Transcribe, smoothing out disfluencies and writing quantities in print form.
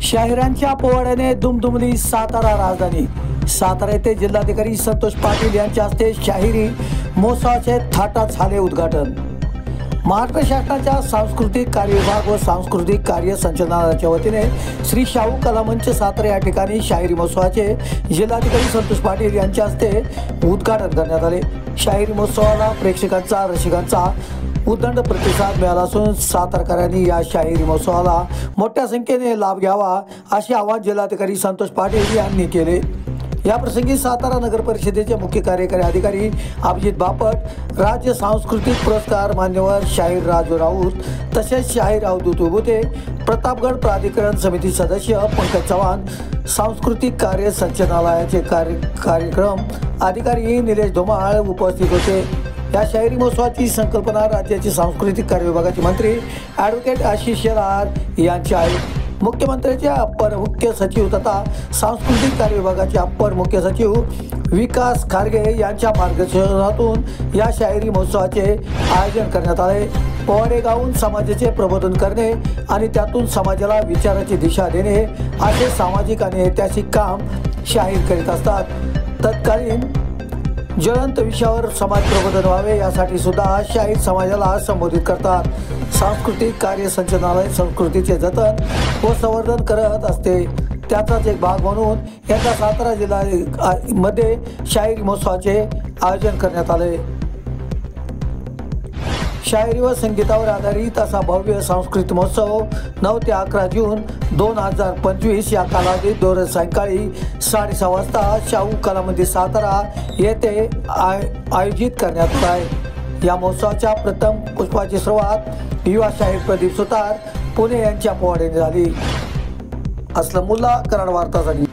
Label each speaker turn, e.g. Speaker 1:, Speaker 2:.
Speaker 1: शाहिरांच्या पोवाड्याने दुमदुमली सातारा राजधानी। सातारा येथे जिल्हाधिकारी संतोष पाटील यांच्या हस्ते शाहिरी महोत्सवाचे थाटात झाले उद्घाटन। महाराष्ट्र शासनाच्या सांस्कृतिक कार्य विभाग व सांस्कृतिक कार्य संचालनालयाच्या वतीने श्री शाहू कला मंच सातारा या ठिकाणी शाहिरी महोत्सवाचे जिल्हाधिकारी संतोष पाटील यांच्या हस्ते उद्घाटन करण्यात आले। शाहिरी महोत्सवाला प्रेक्षकांचा रसिकांचा उदंड प्रतिसाद मिळाला असून सातारकरांनी या शाहिरी महोत्सवाला मोठ्या संख्येने लाभ घ्यावा असे आवाहन जिल्हाधिकारी संतोष पाटील यांनी केले। या प्रसंगी सातारा नगर परिषदेचे मुख्य कार्यकारी अधिकारी अभिजित बापट, राज्य सांस्कृतिक पुरस्कार मान्यवर शाहीर राजू राऊत तसेच शाहीर अवधूत उबुते, प्रतापगड प्राधिकरण समिती सदस्य पंकज चव्हाण, सांस्कृतिक कार्य संचालनालयाचे कार्यक्रम अधिकारी निलेश धुमाळ उपस्थित होते। या शाहिरी महोत्सवाची संकल्पना राज्याचे सांस्कृतिक कार्य विभागाचे मंत्री ॲडव्होकेट आशिष शेलार यांची आहे। मुख्यमंत्र्यांचे अप्पर मुख्य सचिव तथा सांस्कृतिक कार्य विभागाचे अप्पर मुख्य सचिव विकास खारगे यांच्या मार्गदर्शनातून या शाहिरी महोत्सवाचे आयोजन करण्यात आले। पोवाडे गाऊन समाजाचे प्रबोधन करणे आणि त्यातून समाजाला विचाराची दिशा देणे असे सामाजिक आणि ऐतिहासिक काम शाहीर करीत असतात। तत्कालीन ज्वलंत विषयावर समाज प्रबोधन व्हावे यासाठी सुद्धा शाहीर समाजाला संबोधित करतात। सांस्कृतिक कार्य संचालनालय संस्कृतीचे जतन व संवर्धन करत असते, त्याचाच एक भाग म्हणून यंदा सातारा जिल्ह्यामध्ये शाहिरी महोत्सवाचे आयोजन करण्यात आले। शायरी व संगीतावर आधारित असा भव्य सांस्कृतिक महोत्सव 9 ते 11 जून 2025 या कालावधीत दररोज सायंकाळी 6:30 वाजता शाहू कला मंदिर सातारा येथे आयोजित करण्यात आला आहे। या महोत्सवाच्या प्रथम पुष्पाची सुरुवात युवा शाहीर प्रदीप सुतार पुणे यांच्या पोवाड्याने झाली। असलम मुल्ला, कराड वार्तासाठी।